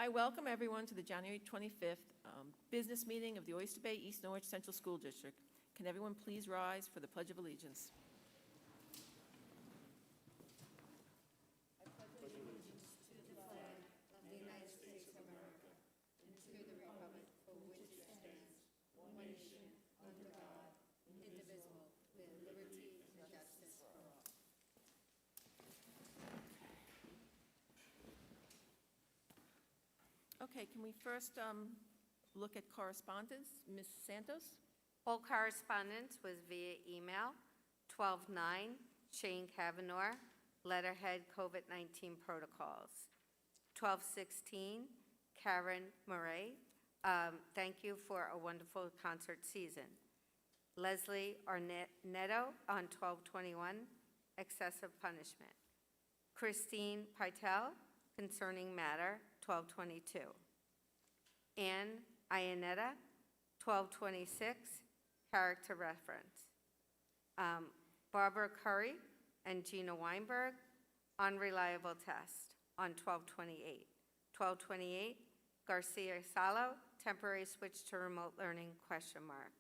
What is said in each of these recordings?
Hi, welcome everyone to the January 25th business meeting of the Oyster Bay East Norwich Central School District. Can everyone please rise for the Pledge of Allegiance? Okay, can we first look at correspondence? Ms. Santos? All correspondence was via email. 12/9, Shane Kavanaugh, letterhead COVID-19 protocols. 12/16, Karen Murray, thank you for a wonderful concert season. Leslie Arnetto on 12/21, excessive punishment. Christine Pytel, concerning matter, 12/22. Ann Iannetta, 12/26, character reference. Barbara Curry and Gina Weinberg, unreliable test on 12/28. 12/28, Garcia Salo, temporary switch to remote learning, question mark.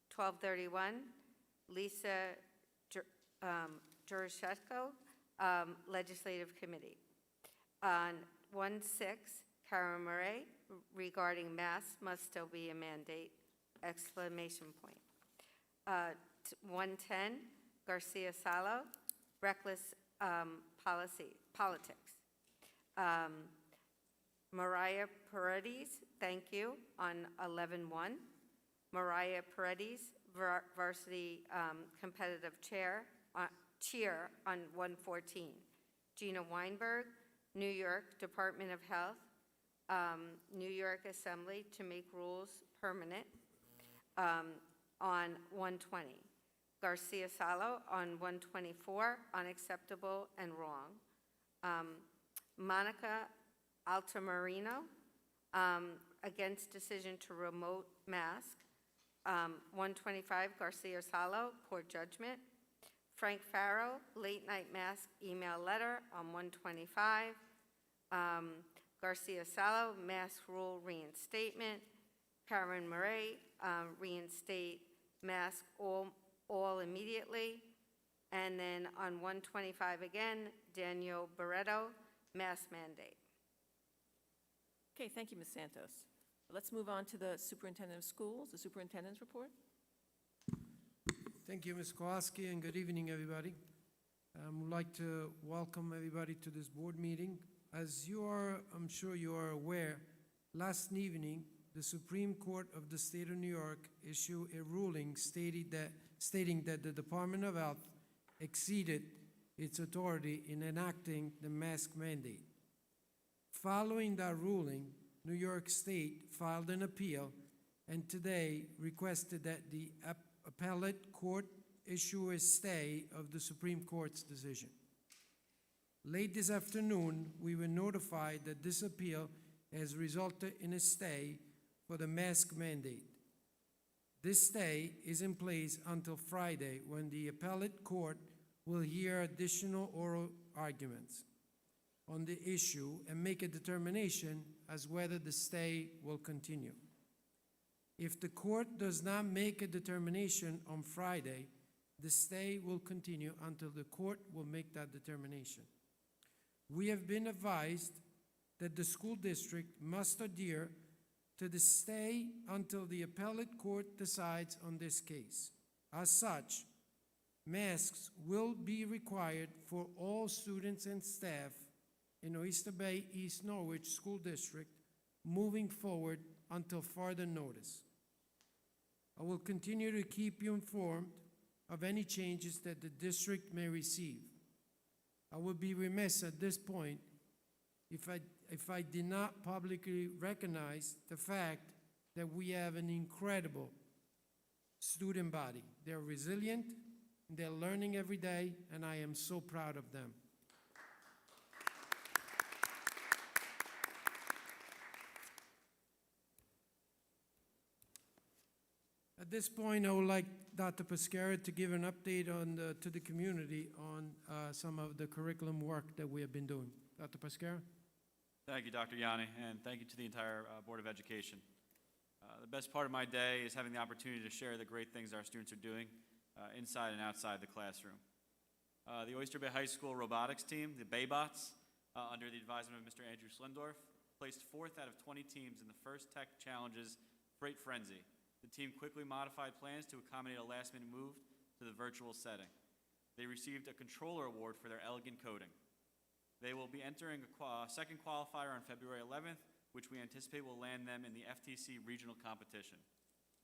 12/31, Lisa Jurashenko, legislative committee. On 1/6, Karen Murray, regarding masks must still be a mandate, exclamation point. 110, Garcia Salo, reckless politics. Mariah Paredes, thank you, on 11/1. Mariah Paredes, varsity competitive cheer on 1/14. Gina Weinberg, New York Department of Health, New York Assembly to make rules permanent on 1/20. Garcia Salo on 1/24, unacceptable and wrong. Monica Altamirano, against decision to remote mask. 1/25, Garcia Salo, poor judgment. Frank Farrow, late night mask email letter on 1/25. Garcia Salo, mask rule reinstatement. Karen Murray, reinstate mask all immediately. And then on 1/25 again, Daniel Barreto, mask mandate. Okay, thank you, Ms. Santos. Let's move on to the Superintendent of Schools, the Superintendent's report. Thank you, Ms. Kowalski, and good evening, everybody. We'd like to welcome everybody to this board meeting. As you are, I'm sure you are aware, last evening, the Supreme Court of the State of New York issued a ruling stating that the Department of Health exceeded its authority in enacting the mask mandate. Following that ruling, New York State filed an appeal and today requested that the appellate court issue a stay of the Supreme Court's decision. Late this afternoon, we were notified that this appeal has resulted in a stay for the mask mandate. This stay is in place until Friday, when the appellate court will hear additional oral arguments on the issue and make a determination as whether the stay will continue. If the court does not make a determination on Friday, the stay will continue until the court will make that determination. We have been advised that the school district must adhere to the stay until the appellate court decides on this case. As such, masks will be required for all students and staff in Oyster Bay East Norwich School District moving forward until further notice. I will continue to keep you informed of any changes that the district may receive. I would be remiss at this point if I did not publicly recognize the fact that we have an incredible student body. They're resilient, they're learning every day, and I am so proud of them. At this point, I would like Dr. Pescara to give an update to the community on some of the curriculum work that we have been doing. Dr. Pescara? Thank you, Dr. Yanni, and thank you to the entire Board of Education. The best part of my day is having the opportunity to share the great things our students are doing inside and outside the classroom. The Oyster Bay High School robotics team, the Baybots, under the advisement of Mr. Andrew Slendorf, placed 4th out of 20 teams in the First Tech Challenges Freight Frenzy. The team quickly modified plans to accommodate a last-minute move to the virtual setting. They received a controller award for their elegant coding. They will be entering a second qualifier on February 11th, which we anticipate will land them in the FTC regional competition.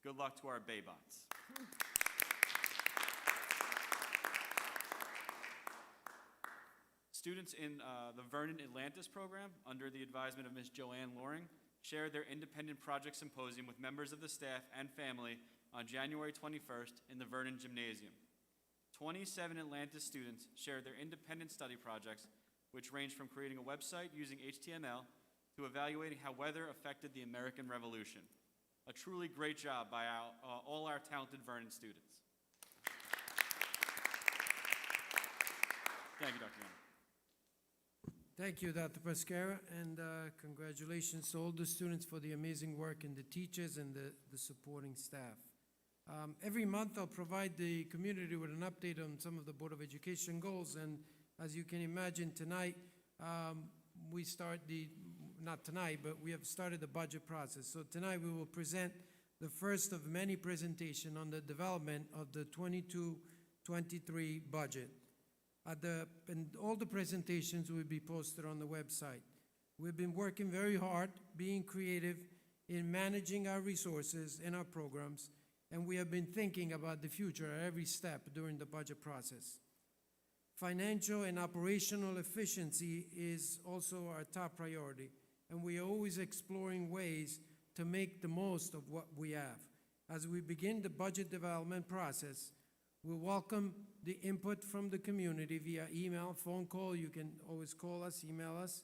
Good luck to our Baybots. Students in the Vernon Atlantis program, under the advisement of Ms. Joanne Loring, shared their independent project symposium with members of the staff and family on January 21st in the Vernon Gymnasium. 27 Atlantis students shared their independent study projects, which ranged from creating a website using HTML to evaluating how weather affected the American Revolution. A truly great job by all our talented Vernon students. Thank you, Dr. Young. Thank you, Dr. Pescara, and congratulations to all the students for the amazing work and the teachers and the supporting staff. Every month, I'll provide the community with an update on some of the Board of Education goals, and as you can imagine, tonight, we start not tonight, but we have started the budget process. So tonight, we will present the first of many presentations on the development of the 22-23 budget. And all the presentations will be posted on the website. We've been working very hard, being creative in managing our resources and our programs, and we have been thinking about the future at every step during the budget process. Financial and operational efficiency is also our top priority, and we are always exploring ways to make the most of what we have. As we begin the budget development process, we welcome the input from the community via email, phone call. You can always call us, email us.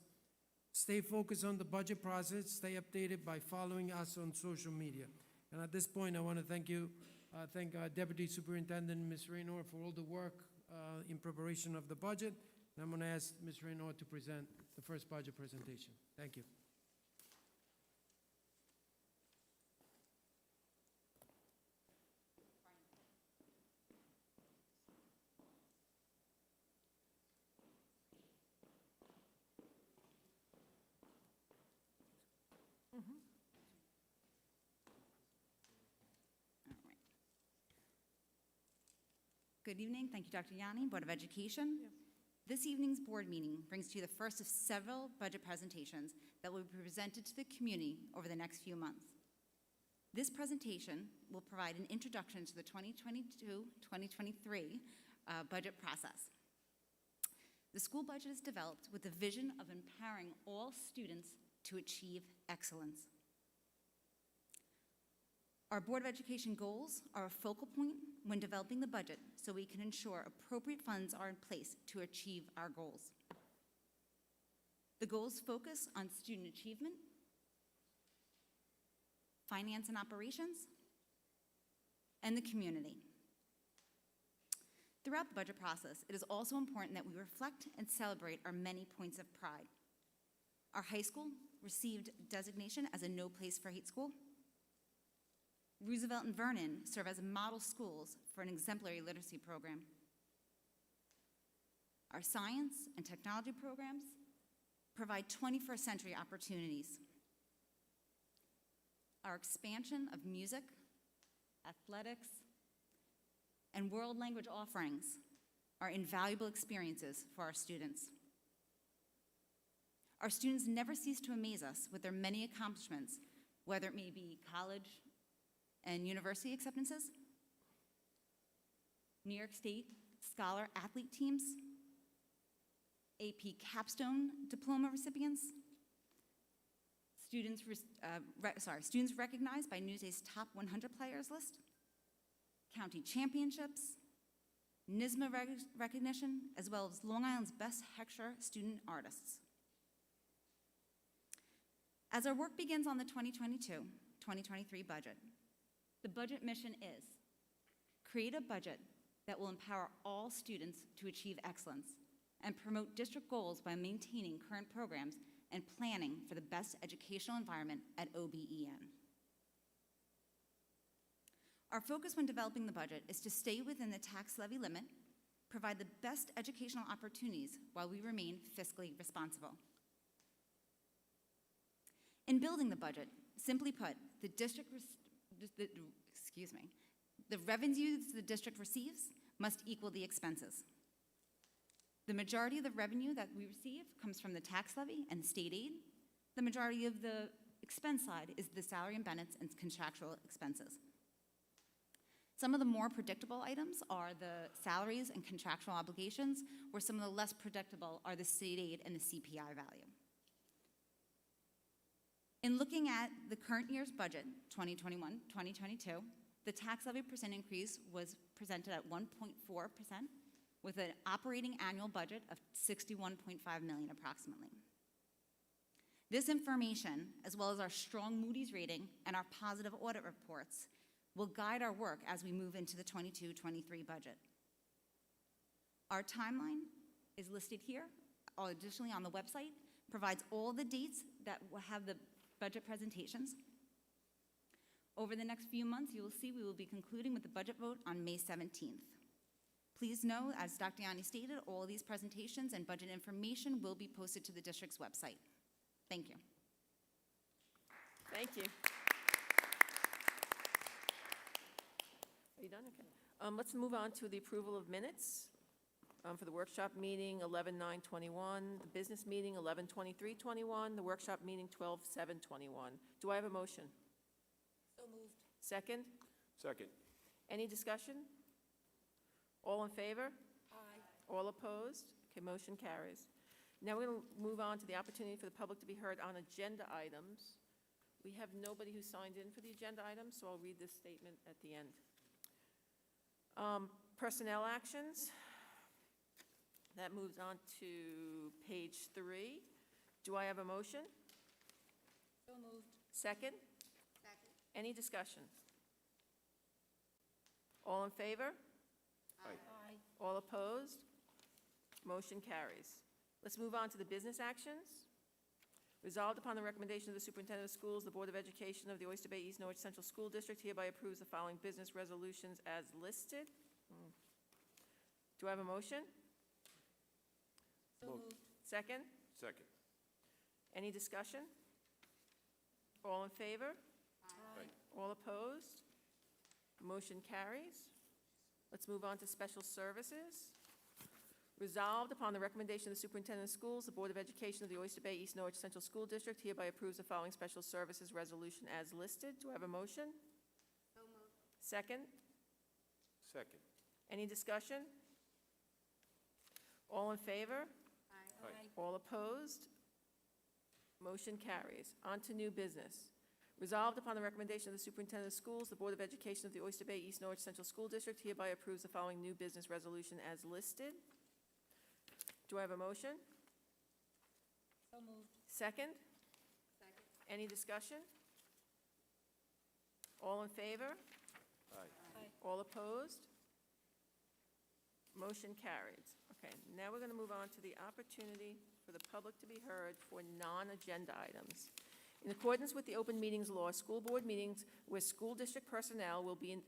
Stay focused on the budget process. Stay updated by following us on social media. And at this point, I want to thank our Deputy Superintendent, Ms. Raynor, for all the work in preparation of the budget. And I'm going to ask Ms. Raynor to present the first budget presentation. Thank you. Good evening. Thank you, Dr. Yanni, Board of Education. This evening's board meeting brings to you the first of several budget presentations that will be presented to the community over the next few months. This presentation will provide an introduction to the 2022-2023 budget process. The school budget is developed with the vision of empowering all students to achieve excellence. Our Board of Education goals are a focal point when developing the budget so we can ensure appropriate funds are in place to achieve our goals. The goals focus on student achievement, finance and operations, and the community. Throughout the budget process, it is also important that we reflect and celebrate our many points of pride. Our high school received designation as a No Place for Hate school. Roosevelt and Vernon serve as model schools for an exemplary literacy program. Our science and technology programs provide 21st century opportunities. Our expansion of music, athletics, and world language offerings are invaluable experiences for our students. Our students never cease to amaze us with their many accomplishments, whether it may be college and university acceptances, New York State Scholar Athlete teams, AP Capstone Diploma recipients, students recognized by Newsday's Top 100 Players list, county championships, NYSSMA recognition, as well as Long Island's Best Heckscher student artists. As our work begins on the 2022-2023 budget, the budget mission is create a budget that will empower all students to achieve excellence and promote district goals by maintaining current programs and planning for the best educational environment at OBEN. Our focus when developing the budget is to stay within the tax levy limit, provide the best educational opportunities while we remain fiscally responsible. In building the budget, simply put, the revenues the district receives must equal the expenses. The majority of the revenue that we receive comes from the tax levy and state aid. The majority of the expense side is the salary and benefits and contractual expenses. Some of the more predictable items are the salaries and contractual obligations, where some of the less predictable are the state aid and the CPI value. In looking at the current year's budget, 2021-2022, the tax levy percent increase was presented at 1.4%, with an operating annual budget of $61.5 million approximately. This information, as well as our strong Moody's rating and our positive audit reports, will guide our work as we move into the 22-23 budget. Our timeline is listed here. Additionally, on the website, provides all the dates that will have the budget presentations. Over the next few months, you will see we will be concluding with the budget vote on May 17th. Please know, as Dr. Yanni stated, all of these presentations and budget information will be posted to the district's website. Thank you. Thank you. Are you done? Okay. Let's move on to the approval of minutes for the workshop meeting 11/9/21, the business meeting 11/23/21, the workshop meeting 12/7/21. Do I have a motion? So moved. Second? Second. Any discussion? All in favor? Aye. All opposed? Okay, motion carries. Now we're going to move on to the opportunity for the public to be heard on agenda items. We have nobody who signed in for the agenda items, so I'll read this statement at the end. Personnel actions. That moves on to page 3. Do I have a motion? So moved. Second? Second. Any discussion? All in favor? Aye. All opposed? Motion carries. Let's move on to the business actions. Resolved upon the recommendation of the Superintendent of Schools, the Board of Education of the Oyster Bay East Norwich Central School District hereby approves the following business resolutions as listed. Do I have a motion? So moved. Second? Second. Any discussion? All in favor? Aye. All opposed? Motion carries. Let's move on to special services. Resolved upon the recommendation of the Superintendent of Schools, the Board of Education of the Oyster Bay East Norwich Central School District hereby approves the following special services resolution as listed. Do I have a motion? So moved. Second? Second. Any discussion? All in favor? Aye. Aye. All opposed? Motion carries. On to new business. Resolved upon the recommendation of the Superintendent of Schools, the Board of Education of the Oyster Bay East Norwich Central School District hereby approves the following new business resolution as listed. Do I have a motion? So moved. Second? Second. Any discussion? All in favor? Aye. Aye. All opposed? Motion carries. Okay, now we're going to move on to the opportunity for the public to be heard for non-agenda items. In accordance with the open meetings law, school board meetings where school district personnel will be in,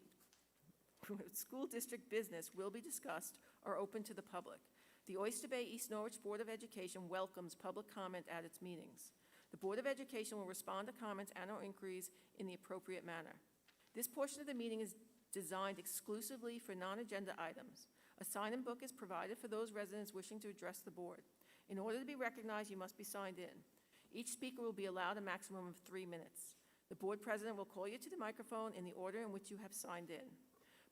school district business will be discussed are open to the public. The Oyster Bay East Norwich Board of Education welcomes public comment at its meetings. The Board of Education will respond to comments and/or inquiries in the appropriate manner. This portion of the meeting is designed exclusively for non-agenda items. A sign-in book is provided for those residents wishing to address the board. In order to be recognized, you must be signed in. Each speaker will be allowed a maximum of 3 minutes. The board president will call you to the microphone in the order in which you have signed in.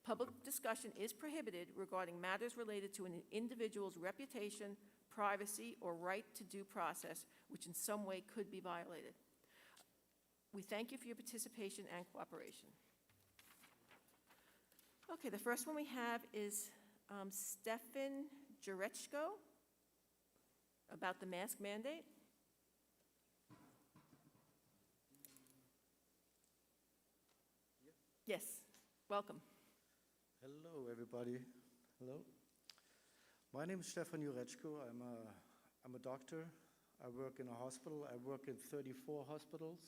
Public discussion is prohibited regarding matters related to an individual's reputation, privacy, or right to due process, which in some way could be violated. We thank you for your participation and cooperation. Okay, the first one we have is Stefan Jurechko about the mask mandate. Yes, welcome. Hello, everybody. Hello. My name is Stefan Jurechko. I'm a doctor. I work in a hospital. I work in 34 hospitals.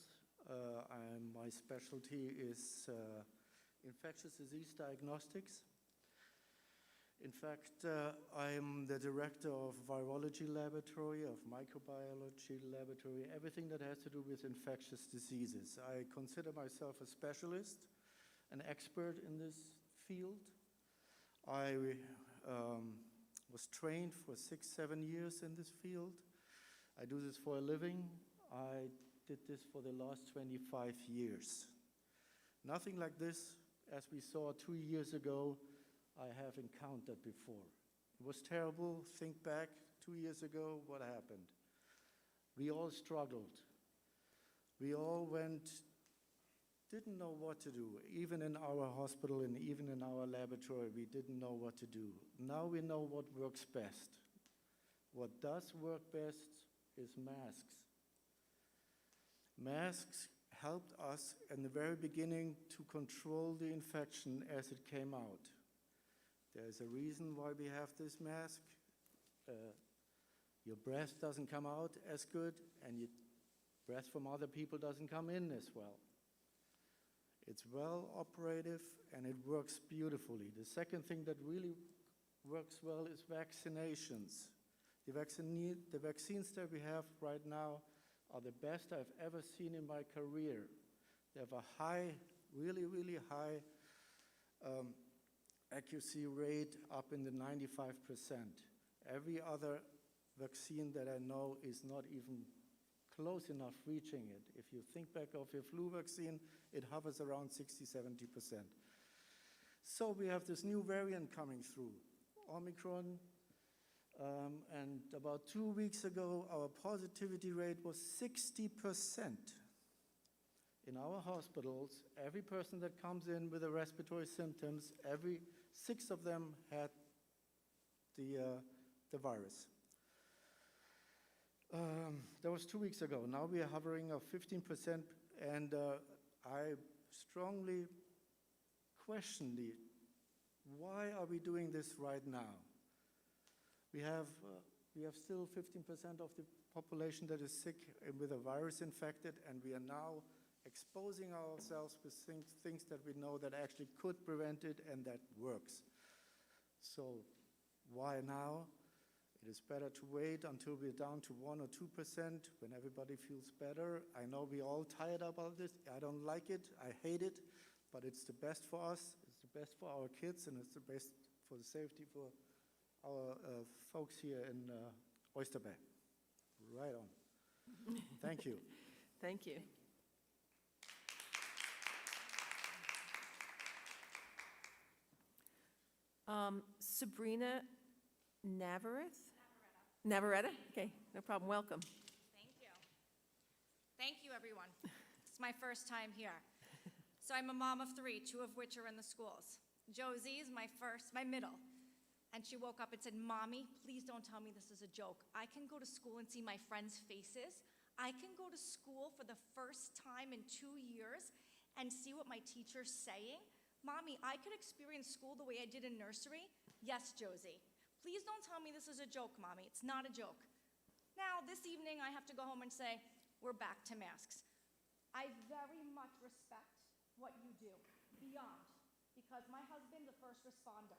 My specialty is infectious disease diagnostics. In fact, I'm the director of virology laboratory, of microbiology laboratory, everything that has to do with infectious diseases. I consider myself a specialist, an expert in this field. I was trained for 6-7 years in this field. I do this for a living. I did this for the last 25 years. Nothing like this, as we saw 2 years ago, I have encountered before. It was terrible. Think back 2 years ago, what happened? We all struggled. We all didn't know what to do. Even in our hospital and even in our laboratory, we didn't know what to do. Now we know what works best. What does work best is masks. Masks helped us in the very beginning to control the infection as it came out. There's a reason why we have this mask. Your breath doesn't come out as good, and your breath from other people doesn't come in as well. It's well operative, and it works beautifully. The second thing that really works well is vaccinations. The vaccines that we have right now are the best I've ever seen in my career. They have a high, really, really high accuracy rate up in the 95%. Every other vaccine that I know is not even close enough reaching it. If you think back of your flu vaccine, it hovers around 60-70%. So we have this new variant coming through, Omicron, and about 2 weeks ago, our positivity rate was 60%. In our hospitals, every person that comes in with the respiratory symptoms, 6 of them had the virus. That was 2 weeks ago. Now we are hovering of 15%, and I strongly question why are we doing this right now? We have still 15% of the population that is sick with a virus infected, and we are now exposing ourselves with things that we know that actually could prevent it and that works. So why now? It is better to wait until we're down to 1 or 2% when everybody feels better. I know we're all tired about this. I don't like it. I hate it. But it's the best for us. It's the best for our kids, and it's the best for the safety for our folks here in Oyster Bay. Right on. Thank you. Thank you. Sabrina Navarrete? Okay, no problem. Welcome. Thank you. Thank you, everyone. It's my first time here. So I'm a mom of 3, 2 of which are in the schools. Josie is my middle. And she woke up and said, "Mommy, please don't tell me this is a joke. I can go to school and see my friends' faces. I can go to school for the first time in 2 years and see what my teacher's saying. Mommy, I could experience school the way I did in nursery." Yes, Josie. Please don't tell me this is a joke, Mommy. It's not a joke. Now, this evening, I have to go home and say, we're back to masks. I very much respect what you do, beyond, because my husband's a first responder,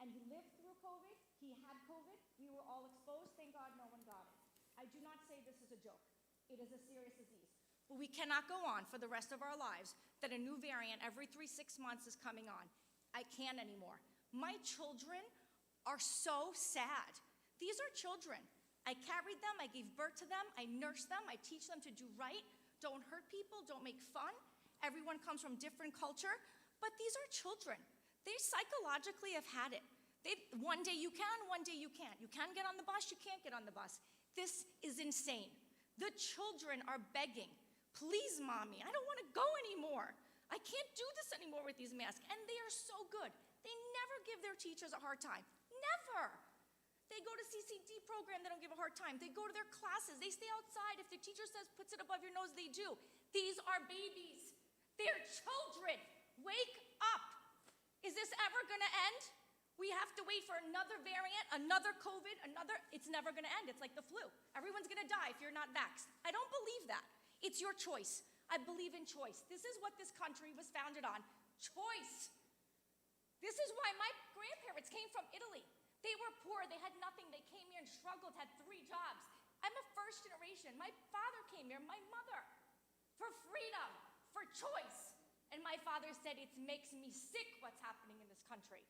and he lived through COVID, he had COVID, we were all exposed, thank God no one got it. I do not say this is a joke. It is a serious disease. But we cannot go on for the rest of our lives that a new variant every 3-6 months is coming on. I can't anymore. My children are so sad. These are children. I carried them, I gave birth to them, I nursed them, I teach them to do right, don't hurt people, don't make fun. Everyone comes from different culture, but these are children. They psychologically have had it. One day you can, one day you can't. You can get on the bus, you can't get on the bus. This is insane. The children are begging, "Please, Mommy, I don't want to go anymore. I can't do this anymore with these masks." And they are so good. They never give their teachers a hard time. Never. They go to CCD program, they don't give a hard time. They go to their classes, they stay outside. If the teacher says, puts it above your nose, they do. These are babies. They're children. Wake up. Is this ever gonna end? We have to wait for another variant, another COVID, it's never gonna end. It's like the flu. Everyone's gonna die if you're not vaxxed. I don't believe that. It's your choice. I believe in choice. This is what this country was founded on, choice. This is why my grandparents came from Italy. They were poor, they had nothing, they came here and struggled, had 3 jobs. I'm a first generation. My father came here, my mother, for freedom, for choice. And my father said, it makes me sick what's happening in this country.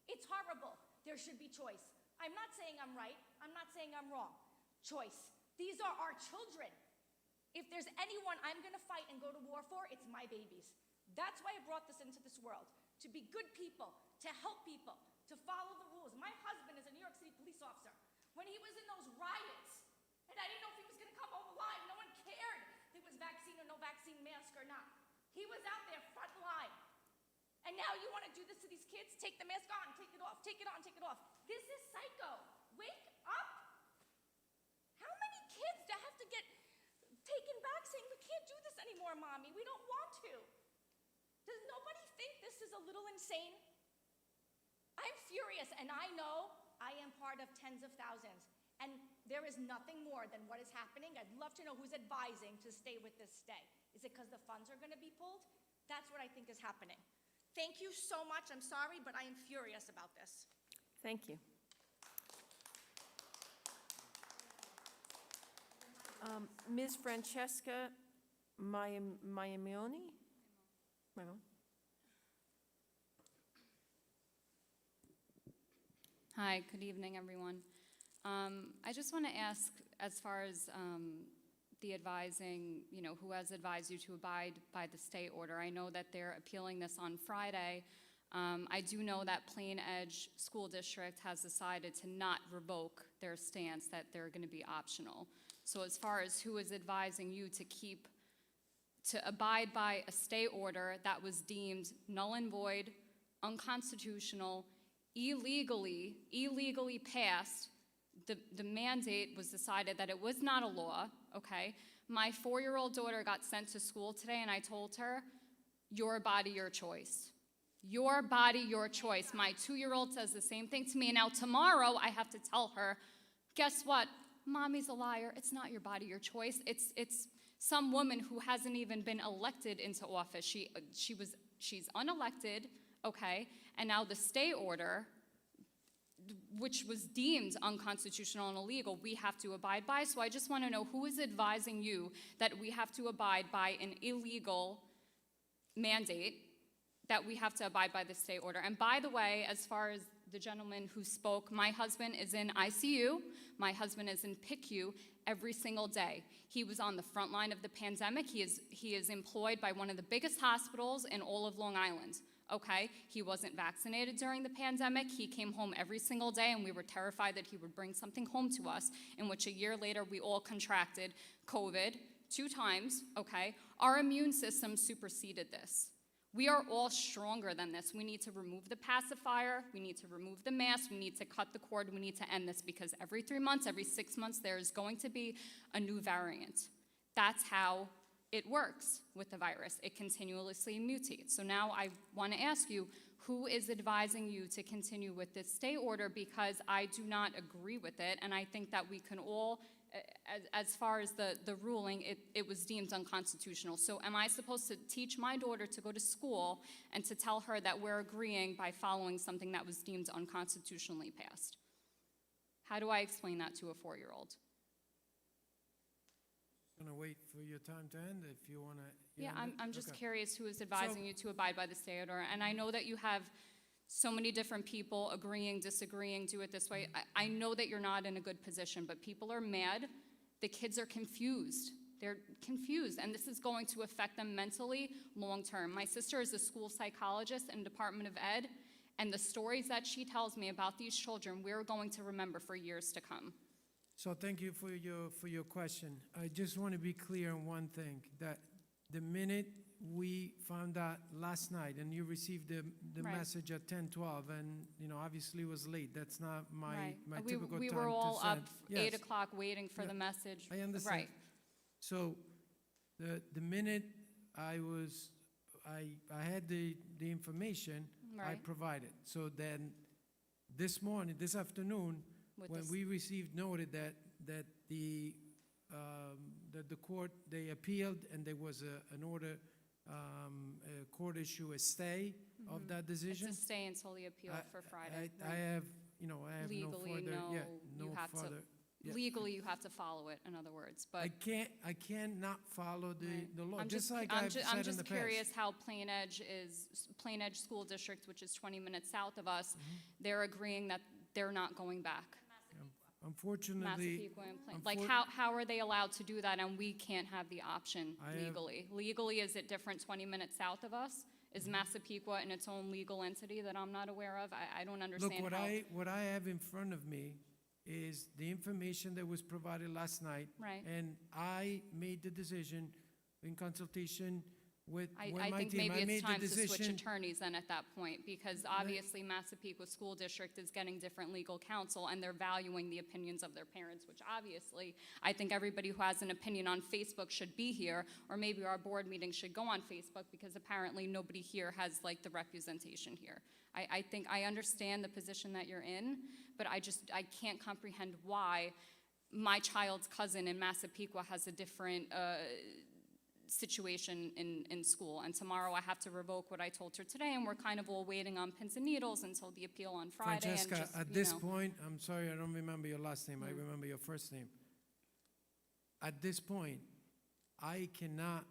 It's horrible. There should be choice. I'm not saying I'm right. I'm not saying I'm wrong. Choice. These are our children. If there's anyone I'm gonna fight and go to war for, it's my babies. That's why I brought this into this world, to be good people, to help people, to follow the rules. My husband is a New York City police officer. When he was in those riots, and I didn't know if he was gonna come home alive, no one cared if it was vaccine or no vaccine, mask or not. He was out there front line. And now you wanna do this to these kids? Take the mask on, take it off, take it on, take it off. This is psycho. Wake up. How many kids that have to get taken back saying, we can't do this anymore, mommy, we don't want to? Does nobody think this is a little insane? I'm furious, and I know I am part of tens of thousands, and there is nothing more than what is happening. I'd love to know who's advising to stay with this stay. Is it because the funds are gonna be pulled? That's what I think is happening. Thank you so much, I'm sorry, but I am furious about this. Thank you. Ms. Francesca Maiamoni? Hi, good evening, everyone. I just want to ask, as far as the advising, who has advised you to abide by the stay order? I know that they're appealing this on Friday. I do know that Plain Edge School District has decided to not revoke their stance, that they're going to be optional. So as far as who is advising you to abide by a stay order that was deemed null and void, unconstitutional, illegally passed, the mandate was decided that it was not a law, okay? My 4-year-old daughter got sent to school today, and I told her, your body, your choice. Your body, your choice. My 2-year-old says the same thing to me, and now tomorrow I have to tell her, guess what? Mommy's a liar. It's not your body, your choice. It's some woman who hasn't even been elected into office. She's unelected, okay? And now the stay order, which was deemed unconstitutional and illegal, we have to abide by. So I just want to know who is advising you that we have to abide by an illegal mandate, that we have to abide by the stay order. And by the way, as far as the gentleman who spoke, my husband is in ICU, my husband is in PICU every single day. He was on the front line of the pandemic. He is employed by one of the biggest hospitals in all of Long Island. Okay, he wasn't vaccinated during the pandemic. He came home every single day, and we were terrified that he would bring something home to us, in which a year later we all contracted COVID 2 times, okay? Our immune system superseded this. We are all stronger than this. We need to remove the pacifier, we need to remove the mask, we need to cut the cord, we need to end this, because every 3 months, every 6 months, there is going to be a new variant. That's how it works with the virus. It continuously mutates. So now I want to ask you, who is advising you to continue with this stay order? Because I do not agree with it, and I think that we can all, as far as the ruling, it was deemed unconstitutional. So am I supposed to teach my daughter to go to school and to tell her that we're agreeing by following something that was deemed unconstitutionally passed? How do I explain that to a 4-year-old? Going to wait for your time to end if you want to. Yeah, I'm just curious who is advising you to abide by the stay order. And I know that you have so many different people agreeing, disagreeing, do it this way. I know that you're not in a good position, but people are mad. The kids are confused. They're confused, and this is going to affect them mentally long term. My sister is a school psychologist in Department of Ed, and the stories that she tells me about these children, we're going to remember for years to come. So thank you for your question. I just want to be clear on one thing, that the minute we found out last night, and you received the Right. message at 10:12, and obviously it was late. That's not my Right. typical time We to were all up send. 8 Yes, o'clock waiting for Yeah. the message. I understand. Right. So the minute I had the information, I Right. provided. So then this afternoon, With when this- we received noted that the court, they appealed, and there was an order, a court issue, a stay of that decision. It's a stay until the appeal I- for Friday. I have, I have no Legally, further, no, yeah, you no have to, further. yeah. legally, you have to follow it, in other words, but. I can't not follow Right. the law, I'm just like I'm I've ju- said I'm in the just past. curious how Plain Edge Plain Edge School District, which is 20 minutes south of us, Mm-hmm. they're agreeing that they're not going back. Unfortunately, Massapequa and Plain, like, unfor- how are they allowed to do that, and we can't have the option I have- legally? Legally, is it different 20 minutes south of us? Mm-hmm. Is Massapequa in its own legal entity that I'm not aware of? I don't look, understand what how. what I have in front of me is the information that was provided last night. Right. And I made the decision in consultation with I my think team. maybe I made it's the time to switch decision. attorneys then at that point, because obviously Massapequa School District is getting different legal counsel, and they're valuing the opinions of their parents, which obviously, I think everybody who has an opinion on Facebook should be here, or maybe our board meeting should go on Facebook, because apparently nobody here has like the representation here. I think, I understand the position that you're in, but I can't comprehend why my child's cousin in Massapequa has a different, situation in school, and tomorrow I have to revoke what I told her today, and we're kind of all waiting on pins and needles until the appeal on Friday, and Francesca, just, at you this know. point, I'm sorry, I don't remember your last name, I remember your first name. At this point, I cannot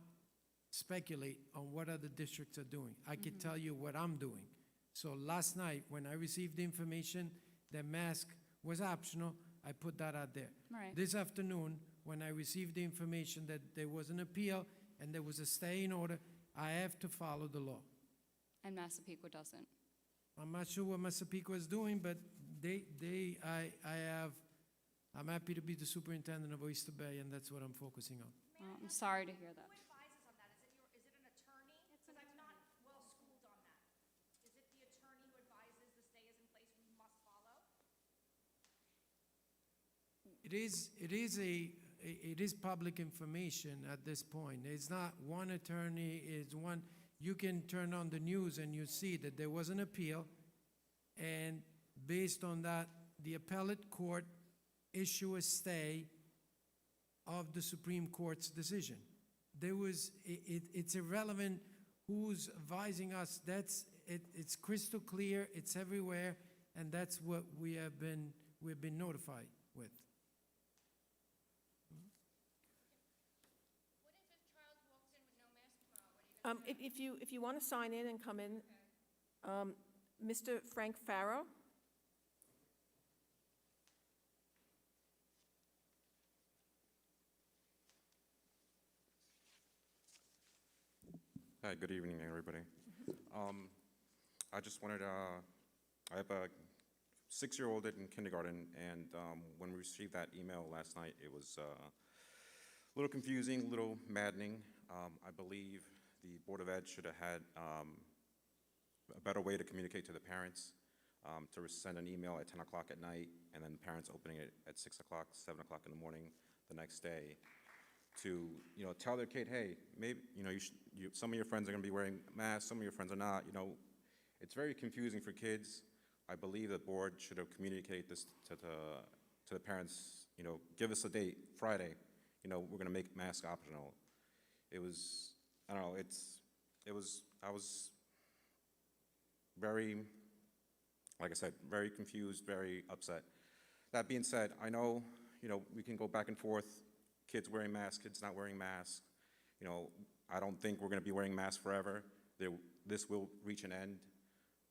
speculate on what other districts are doing. I can tell you what I'm doing. So last night, when I received the information that mask was optional, I put that out there. Right. This afternoon, when I received the information that there was an appeal and there was a stay in order, I have to follow the law. And Massapequa doesn't. I'm not sure what Massapequa is doing, but I'm happy to be the superintendent of Oyster Bay, and that's what I'm focusing on. I'm sorry to hear that. Who advises on that? Is it an attorney? Because I'm not well-schooled on that. Is it the attorney who advises the stay is in place, we must follow? It is public information at this point. It's not one attorney, it's one, you can turn on the news and you see that there was an appeal, and based on that, the appellate court issue a stay of the Supreme Court's decision. It's irrelevant who's advising us. It's crystal clear, it's everywhere, and that's what we've been notified with. If you want to sign in and come in, Mr. Frank Farrow? Hi, good evening, everybody. I just wanted I have a 6-year-old in kindergarten, and when we received that email last night, it was a little confusing, a little maddening. I believe the Board of Ed should have had a better way to communicate to the parents, to send an email at 10 o'clock at night, and then parents opening it at 6 o'clock, 7 o'clock in the morning the next day, to, tell their kid, hey, maybe, some of your friends are gonna be wearing masks, some of your friends are not, It's very confusing for kids. I believe the board should have communicated this to the parents, give us a date, Friday, we're gonna make masks optional. It was, I don't know, I was very, like I said, very confused, very upset. That being said, I know, we can go back and forth, kids wearing masks, kids not wearing masks. I don't think we're gonna be wearing masks forever. This will reach an end,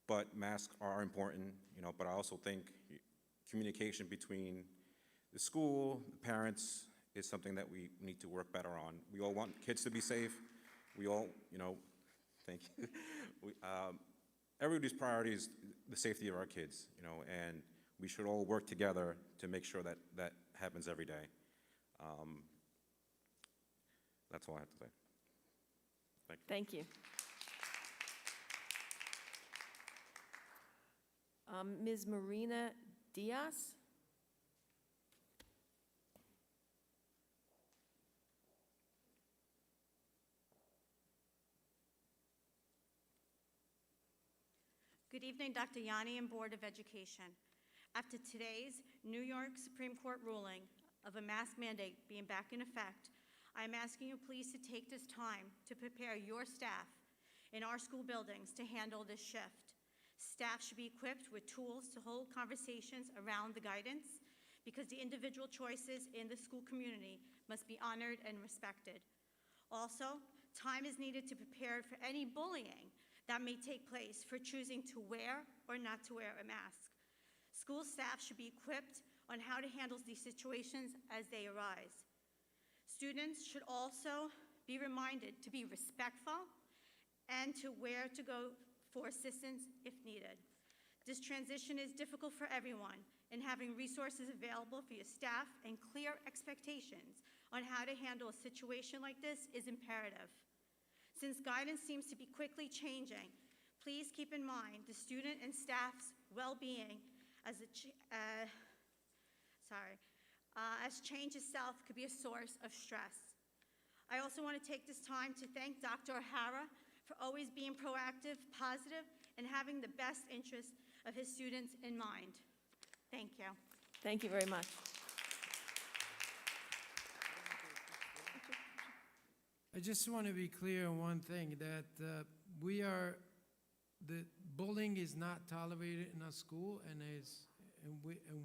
but masks are important, but I also think communication between the school, the parents, is something that we need to work better on. We all want kids to be safe. We all, thank you. Everybody's priority is the safety of our kids, and we should all work together to make sure that that happens every day. That's all I have to say. Thank you. Thank you. Ms. Marina Diaz? Good evening, Dr. Yanni and Board of Education. After today's New York Supreme Court ruling of a mask mandate being back in effect, I am asking you please to take this time to prepare your staff in our school buildings to handle this shift. Staff should be equipped with tools to hold conversations around the guidance because the individual choices in the school community must be honored and respected. Also, time is needed to prepare for any bullying that may take place for choosing to wear or not to wear a mask. School staff should be equipped on how to handle these situations as they arise. Students should also be reminded to be respectful and to where to go for assistance if needed. This transition is difficult for everyone, and having resources available for your staff and clear expectations on how to handle a situation like this is imperative. Since guidance seems to be quickly changing, please keep in mind the student and staff's well-being as change itself could be a source of stress. I also want to take this time to thank Dr. O'Hara for always being proactive, positive, and having the best interests of his students in mind. Thank you. Thank you very much. I just want to be clear on one thing, that the bullying is not tolerated in our school, and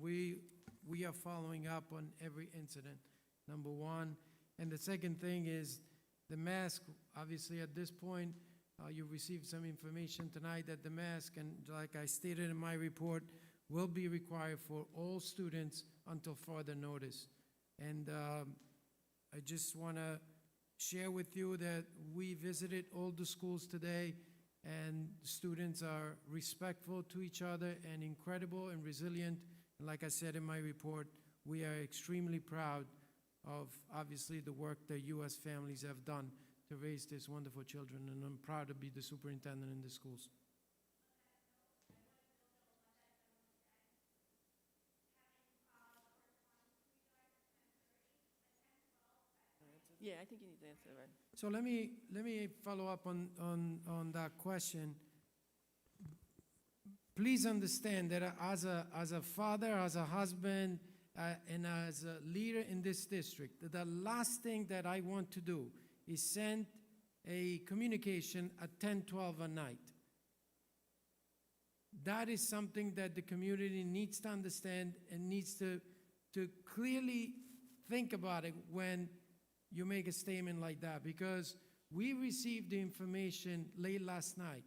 we are following up on every incident, number one. And the second thing is the mask. Obviously, at this point, you received some information tonight that the mask, and like I stated in my report, will be required for all students until further notice. And I just want to share with you that we visited all the schools today, and students are respectful to each other and incredible and resilient. And like I said in my report, we are extremely proud of, obviously, the work that U.S. families have done to raise these wonderful children, and I'm proud to be the superintendent in the schools. Yeah, I think you need to answer that. So let me follow up on that question. Please understand that as a father, as a husband, and as a leader in this district, the last thing that I want to do is send a communication at 10:12 at night. That is something that the community needs to understand and needs to clearly think about it when you make a statement like that, because we received the information late last night.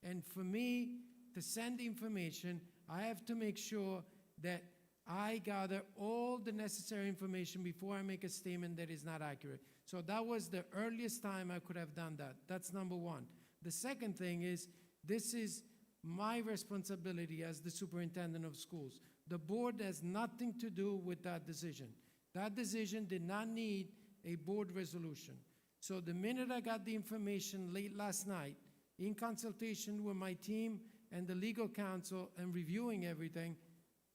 And for me to send the information, I have to make sure that I gather all the necessary information before I make a statement that is not accurate. So that was the earliest time I could have done that. That's number one. The second thing is, this is my responsibility as the superintendent of schools. The board has nothing to do with that decision. That decision did not need a board resolution. So the minute I got the information late last night, in consultation with my team and the legal counsel and reviewing everything,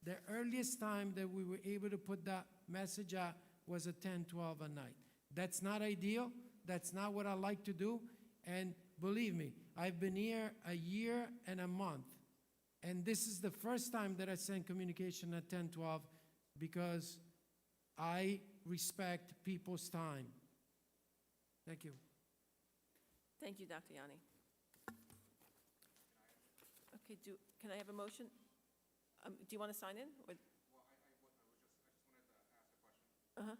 the earliest time that we were able to put that message out was at 10:12 at night. That's not ideal. That's not what I like to do. And believe me, I've been here a year and a month, and this is the first time that I send communication at 10:12 because I respect people's time. Thank you. Thank you, Dr. Yanni. Okay, can I have a motion? Do you want to sign in? Or? Well, I just wanted to ask a question. Uh-huh.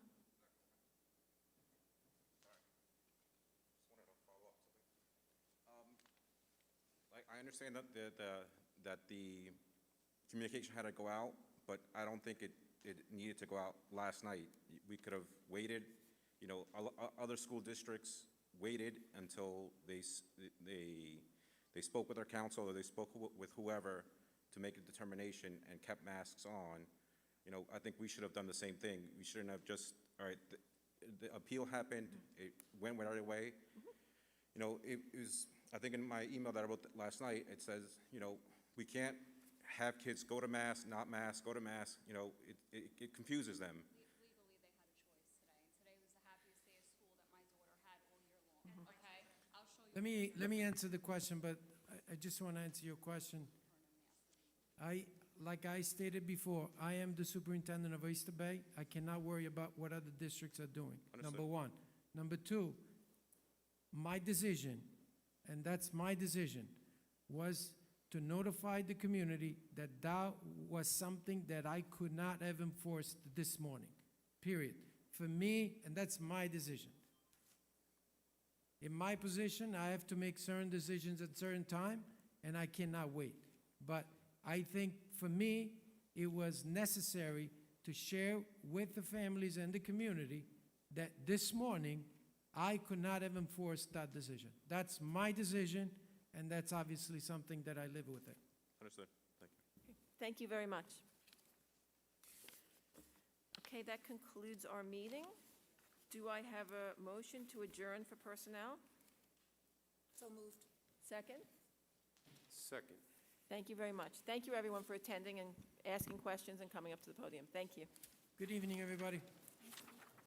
Sorry. Just wanted to follow up something. Like, I understand that the communication had to go out, but I don't think it needed to go out last night. We could have waited. You know, other school districts waited until they spoke with their council, or they spoke with whoever to make a determination and kept masks on. You know, I think we should have done the same thing. We shouldn't have just, all right, the appeal happened, it went right away. You know, it was, I think in my email that I wrote last night, it says, you know, we can't have kids go to mass, not mass, go to mass. You know, it confuses them. Legally, they had a choice today. Today was the happiest day of school that my daughter had all year long, okay? I'll show you. Let me answer the question, but I just want to answer your question. Like I stated before, I am the superintendent of Oyster Bay. I cannot worry about what other districts are doing, number Understood. one. Number two, my decision, and that's my decision, was to notify the community that that was something that I could not have enforced this morning, period. For me, and that's my decision. In my position, I have to make certain decisions at certain time, and I cannot wait. But I think for me, it was necessary to share with the families and the community that this morning, I could not have enforced that decision. That's my decision, and that's obviously something that I live with it. Understood. Thank you. Thank you very much. Okay, that concludes our meeting. Do I have a motion to adjourn for personnel? So moved. Second? Second. Thank you very much. Thank you, everyone, for attending and asking questions and coming up to the podium. Thank you. Good evening, everybody.